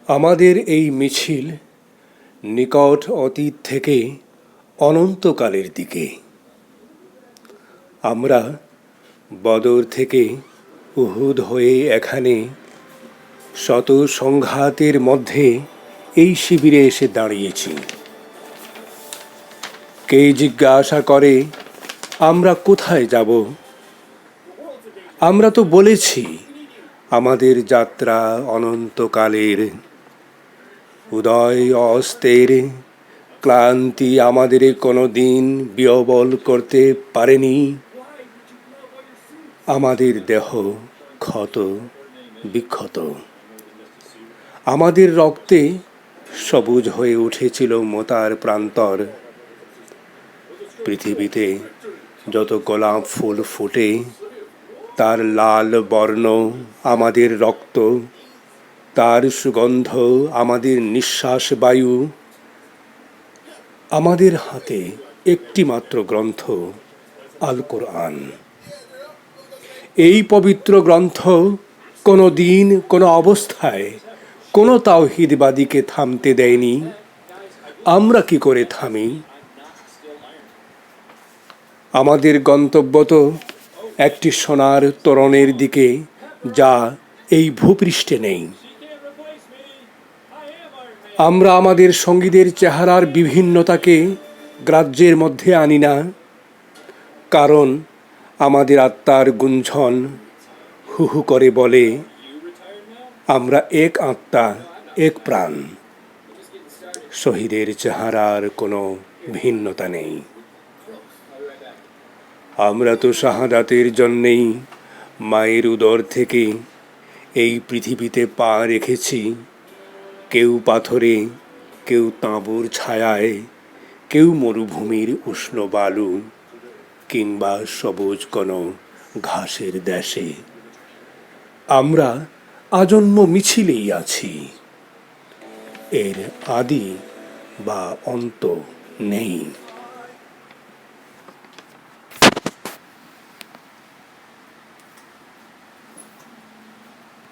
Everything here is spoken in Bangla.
আমাদের এই মিছিল নিকট অতীত থেকে অনন্তকালের দিকে। আমরা বদর থেকে উহুদ হয়ে এখানে শত সংঘাতের মধ্যে এই শিবিরে এসে দাঁড়িয়েছি। কে জিজ্ঞাসা করে আমরা কোথায় যাব? আমরা তো বলেছি আমাদের যাত্রা অনন্তকালের। উদয় অস্তের ক্লান্তি আমাদের কোনো দিন বিহ্বল করতে পারেনি। আমাদের দেহ ক্ষত বিক্ষত, আমাদের রক্তে সবুজ হয়ে উঠেছিল মোতার প্রান্তর। পৃথিবীতে যত গোলাপ ফুল ফোটে তার লাল বর্ণ আমাদের রক্ত, তার সুগন্ধ আমাদের নিঃশ্বাস বায়ু। আমাদের হাতে একটি মাত্র গ্রন্থ, আল কোরআন। এই পবিত্র গ্রন্থ কোনো দিন কোনো অবস্থায় কোনো তাওহীদবাদীকে থামতে দেয়নি। আমরা কি করে থামি? আমাদের গন্তব্য তো একটি সোনার তোরণের দিকে, যা এই ভূপৃষ্ঠে নেই। আমরা আমাদের সঙ্গীদের চেহারার বিভিন্নতাকে গ্রাহ্যের মধ্যে আনি না, কারণ আমাদের আত্মার গুঞ্জন হু হু করে বলে আমরা এক আত্মা, এক প্রাণ। শহীদের চেহারার কোনো ভিন্নতা নেই। আমরা তো শাহাদাতের জন্যেই মায়ের উদর থেকে এই পৃথিবীতে পা রেখেছি। কেউ পাথরে, কেউ তাঁবুর ছায়ায়, কেউ মরুভূমির উষ্ণ বালু, কিংবা সবুজ কোনো ঘাসের দেশে। আমরা আজন্ম মিছিলেই আছি। এর আদি বা অন্ত নেই।